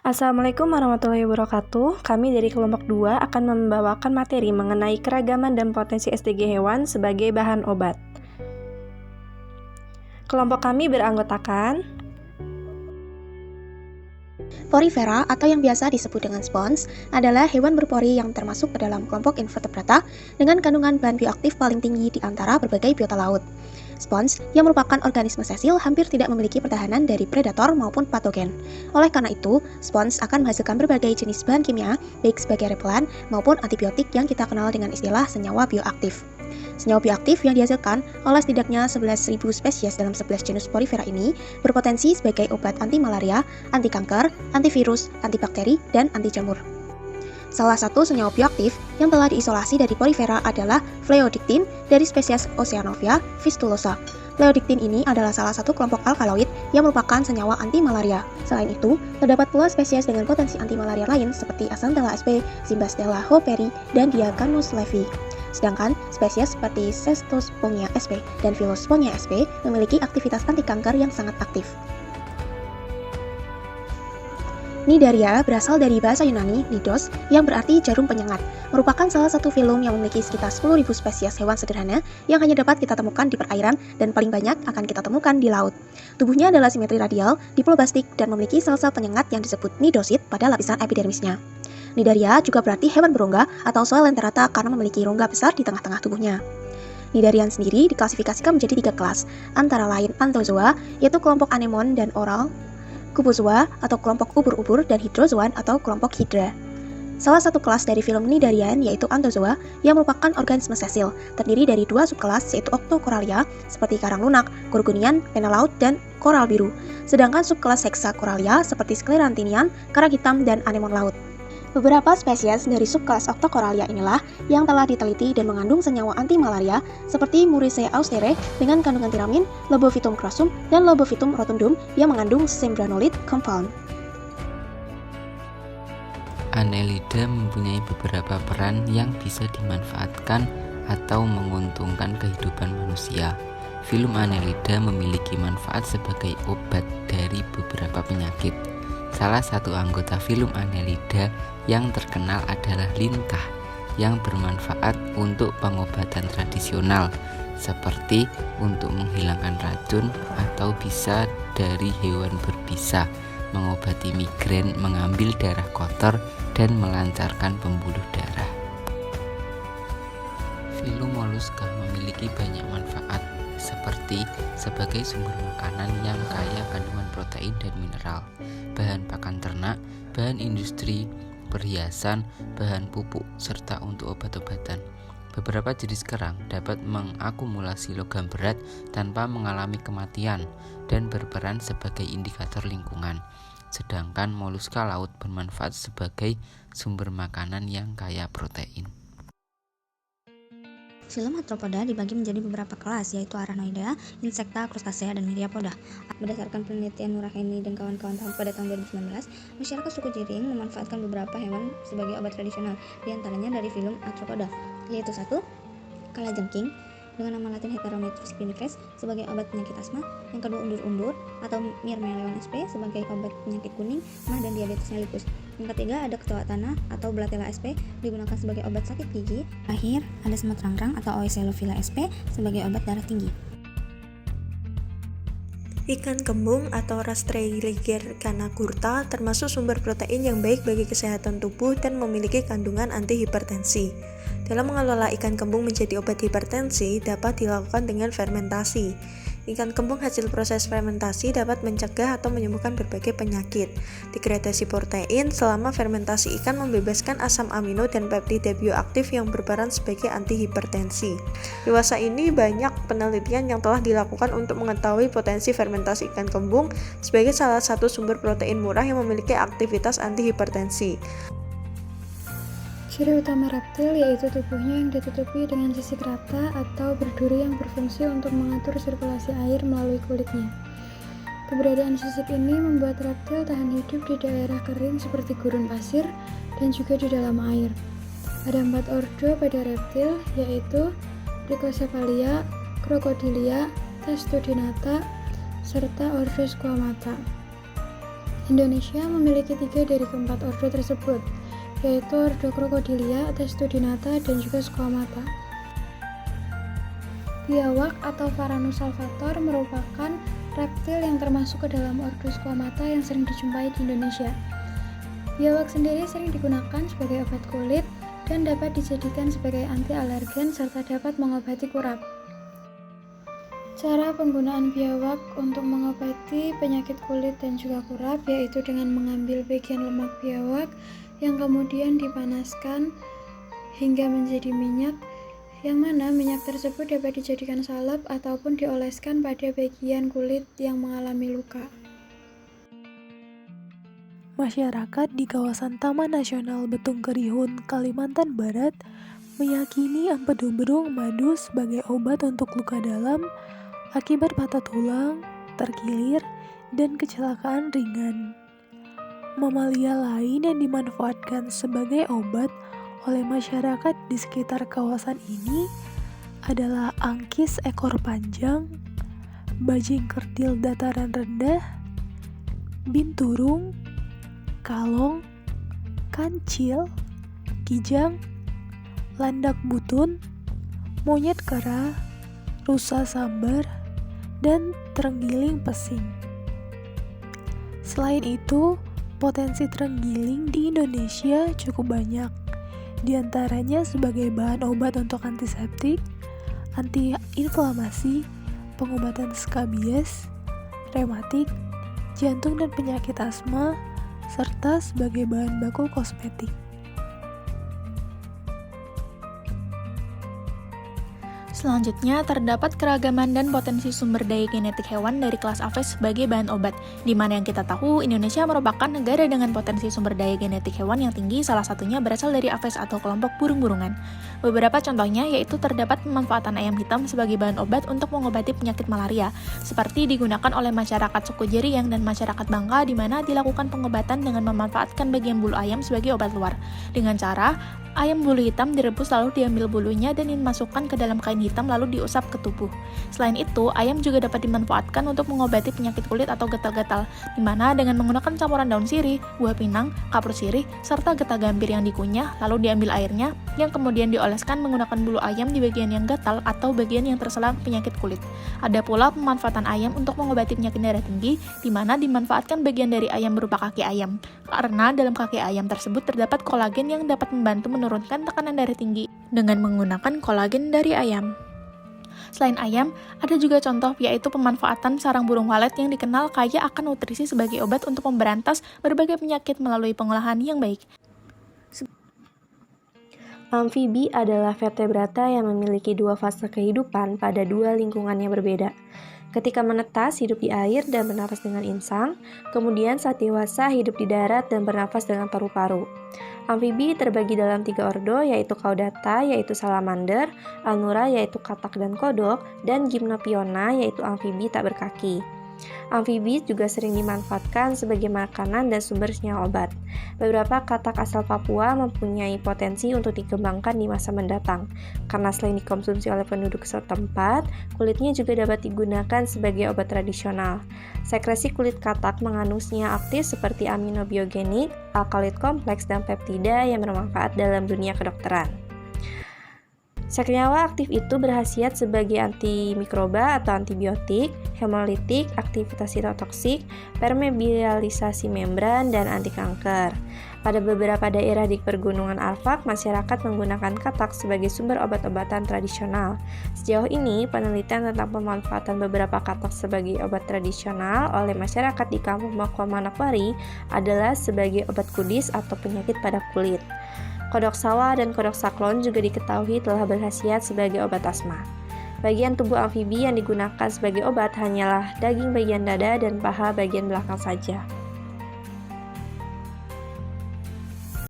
Assalamualaikum warahmatullahi wabarakatuh. Kami dari kelompok 2 akan membawakan materi mengenai keragaman dan potensi SDG hewan sebagai bahan obat. Kelompok kami beranggotakan Porifera atau yang biasa disebut dengan spons adalah hewan berpori yang termasuk ke dalam kelompok invertebrata dengan kandungan bahan bioaktif paling tinggi di antara berbagai biota laut. Spons yang merupakan organisme sesil hampir tidak memiliki pertahanan dari predator maupun patogen. Oleh karena itu, spons akan menghasilkan berbagai jenis bahan kimia, baik sebagai repelan maupun antibiotik yang kita kenal dengan istilah senyawa bioaktif. Senyawa bioaktif yang dihasilkan oleh setidaknya 11.000 spesies dalam 11 genus porifera ini berpotensi sebagai obat anti malaria, anti kanker, antivirus, antibakteri, dan anti jamur. Salah satu senyawa bioaktif yang telah diisolasi dari porifera adalah phleodictin dari spesies Oceanovia fistulosa. Phleodictin ini adalah salah satu kelompok alkaloid yang merupakan senyawa anti malaria. Selain itu, terdapat pula spesies dengan potensi anti malaria lain seperti Asantella sp, Zimbastella hooperi, dan Diaganus levi. Sedangkan spesies seperti Cestosponia sp dan Phyllosphonia sp memiliki aktivitas anti kanker yang sangat aktif. Nidaria berasal dari bahasa Yunani nidos yang berarti jarum penyengat, merupakan salah satu filum yang memiliki sekitar 10.000 spesies hewan sederhana yang hanya dapat kita temukan di perairan dan paling banyak akan kita temukan di laut. Tubuhnya adalah simetri radial, diploblastik, dan memiliki sel-sel penyengat yang disebut nidosit pada lapisan epidermisnya. Nidaria juga berarti hewan berongga atau Soelenterata karena memiliki rongga besar di tengah-tengah tubuhnya. Nidarian sendiri diklasifikasikan menjadi 3 kelas, antara lain Anthozoa, yaitu kelompok anemon dan oral, Cubozoa atau kelompok ubur-ubur, dan Hydrozoan atau kelompok hidra. Salah satu kelas dari filum Nidarian yaitu Anthozoa yang merupakan organisme sesil, terdiri dari 2 subkelas yaitu Octocoralia seperti karang lunak, Gorgonian, pena laut, dan koral biru. Sedangkan subkelas Hexacoralia seperti Sclerantinian, karang hitam, dan anemon laut. Beberapa spesies dari subkelas Octocoralia inilah yang telah diteliti dan mengandung senyawa anti malaria seperti Muricea austere dengan kandungan tiramin, Lobophytum crassum, dan Lobophytum rotundum yang mengandung sembranolit compound. Annelida mempunyai beberapa peran yang bisa dimanfaatkan atau menguntungkan kehidupan manusia. Filum Annelida memiliki manfaat sebagai obat dari beberapa penyakit. Salah satu anggota filum Annelida yang terkenal adalah lintah yang bermanfaat untuk pengobatan tradisional seperti untuk menghilangkan racun atau bisa dari hewan berbisa, mengobati migrain, mengambil darah kotor, dan melancarkan pembuluh darah. Filum Mollusca memiliki banyak manfaat seperti sebagai sumber makanan yang kaya kandungan protein dan mineral, bahan pakan ternak, bahan industri, perhiasan, bahan pupuk, serta untuk obat-obatan. Beberapa jenis kerang dapat mengakumulasi logam berat tanpa mengalami kematian dan berperan sebagai indikator lingkungan. Sedangkan moluska laut bermanfaat sebagai sumber makanan yang kaya protein. Filum Arthropoda dibagi menjadi beberapa kelas, yaitu Arachnoidea, Insecta, Crustacea, dan Myriapoda. Berdasarkan penelitian Nurhaini dan kawan-kawan pada tahun 2019, masyarakat suku Jiring memanfaatkan beberapa hewan sebagai obat tradisional, diantaranya dari filum Arthropoda, yaitu 1. Kalajengking dengan nama latin Heterometrus spinifex sebagai obat penyakit asma, yang kedua undur-undur atau Myrmeleon sp sebagai obat penyakit kuning, mah, dan diabetes mellitus. Yang ketiga ada kecoa tanah atau Blatella sp digunakan sebagai obat sakit gigi. Akhir ada semut rangrang atau Oeselophila sp sebagai obat darah tinggi. Ikan kembung atau Rastrelliger canagurta termasuk sumber protein yang baik bagi kesehatan tubuh dan memiliki kandungan antihipertensi. Dalam mengelola ikan kembung menjadi obat hipertensi dapat dilakukan dengan fermentasi. Ikan kembung hasil proses fermentasi dapat mencegah atau menyembuhkan berbagai penyakit. Degradasi protein selama fermentasi ikan membebaskan asam amino dan peptida bioaktif yang berperan sebagai antihipertensi. Dewasa ini banyak penelitian yang telah dilakukan untuk mengetahui potensi fermentasi ikan kembung sebagai salah satu sumber protein murah yang memiliki aktivitas antihipertensi. Ciri utama reptil yaitu tubuhnya yang ditutupi dengan sisik rata atau berduri yang berfungsi untuk mengatur sirkulasi air melalui kulitnya. Keberadaan sisik ini membuat reptil tahan hidup di daerah kering seperti gurun pasir dan juga di dalam air. Ada 4 ordo pada reptil yaitu Trichocephalia, Crocodilia, Testudinata, serta ordo Squamata. Indonesia memiliki 3 dari keempat ordo tersebut, yaitu ordo Crocodilia, Testudinata, dan juga Squamata. Biawak atau Varanus salvator merupakan reptil yang termasuk ke dalam ordo Squamata yang sering dijumpai di Indonesia. Biawak sendiri sering digunakan sebagai obat kulit dan dapat dijadikan sebagai anti alergen serta dapat mengobati kurap. Cara penggunaan biawak untuk mengobati penyakit kulit dan juga kurap yaitu dengan mengambil bagian lemak biawak yang kemudian dipanaskan hingga menjadi minyak, yang mana minyak tersebut dapat dijadikan salep ataupun dioleskan pada bagian kulit yang mengalami luka. Masyarakat di kawasan Taman Nasional Betung Kerihun, Kalimantan Barat meyakini empedu berung madu sebagai obat untuk luka dalam akibat patah tulang, terkilir, dan kecelakaan ringan. Mamalia lain yang dimanfaatkan sebagai obat oleh masyarakat di sekitar kawasan ini adalah angkis ekor panjang, bajing kerdil dataran rendah, binturung, kalong, kancil, kijang, landak butun, monyet kera, rusa sambar, dan terenggiling pesing. Selain itu, potensi terenggiling di Indonesia cukup banyak, di antaranya sebagai bahan obat untuk antiseptik, anti-inflamasi, pengobatan skabies, rematik, jantung dan penyakit asma, serta sebagai bahan baku kosmetik. Selanjutnya, terdapat keragaman dan potensi sumber daya genetik hewan dari kelas Aves sebagai bahan obat, di mana yang kita tahu Indonesia merupakan negara dengan potensi sumber daya genetik hewan yang tinggi, salah satunya berasal dari Aves atau kelompok burung-burungan. Beberapa contohnya yaitu terdapat pemanfaatan ayam hitam sebagai bahan obat untuk mengobati penyakit malaria, seperti digunakan oleh masyarakat suku Jeriang dan masyarakat Bangka, di mana dilakukan pengobatan dengan memanfaatkan bagian bulu ayam sebagai obat luar, dengan cara ayam bulu hitam direbus lalu diambil bulunya dan dimasukkan ke dalam kain hitam lalu diusap ke tubuh. Selain itu, ayam juga dapat dimanfaatkan untuk mengobati penyakit kulit atau gatal-gatal, di mana dengan menggunakan campuran daun sirih, buah pinang, kapur sirih, serta getah gambir yang dikunyah lalu diambil airnya yang kemudian dioleskan menggunakan bulu ayam di bagian yang gatal atau bagian yang terserang penyakit kulit. Ada pula pemanfaatan ayam untuk mengobati penyakit darah tinggi, di mana dimanfaatkan bagian dari ayam berupa kaki ayam, karena dalam kaki ayam tersebut terdapat kolagen yang dapat membantu menurunkan tekanan darah tinggi dengan menggunakan kolagen dari ayam. Selain ayam, ada juga contoh yaitu pemanfaatan sarang burung walet yang dikenal kaya akan nutrisi sebagai obat untuk memberantas berbagai penyakit melalui pengolahan yang baik. Amfibi adalah vertebrata yang memiliki dua fase kehidupan pada dua lingkungan yang berbeda. Ketika menetas, hidup di air dan bernafas dengan insang, kemudian saat dewasa hidup di darat dan bernafas dengan paru-paru. Amfibi terbagi dalam 3 ordo, yaitu Caudata, yaitu salamander, Alnura, yaitu katak dan kodok, dan Gymnophiona, yaitu amfibi tak berkaki. Amfibi juga sering dimanfaatkan sebagai makanan dan sumber senyawa obat. Beberapa katak asal Papua mempunyai potensi untuk dikembangkan di masa mendatang, karena selain dikonsumsi oleh penduduk setempat, kulitnya juga dapat digunakan sebagai obat tradisional. Sekresi kulit katak mengandung senyawa aktif seperti aminobiogenik, alkaloid kompleks, dan peptida yang bermanfaat dalam dunia kedokteran. Senyawa aktif itu berkhasiat sebagai antimikroba atau antibiotik, hemolitik, aktivitas sitotoksik, permeabilisasi membran, dan anti kanker. Pada beberapa daerah di pergunungan Arfak, masyarakat menggunakan katak sebagai sumber obat-obatan tradisional. Sejauh ini, penelitian tentang pemanfaatan beberapa katak sebagai obat tradisional oleh masyarakat di kampung Makwa Manokwari adalah sebagai obat kudis atau penyakit pada kulit. Kodok sawah dan kodok saklon juga diketahui telah berkhasiat sebagai obat asma. Bagian tubuh amfibi yang digunakan sebagai obat hanyalah daging bagian dada dan paha bagian belakang saja.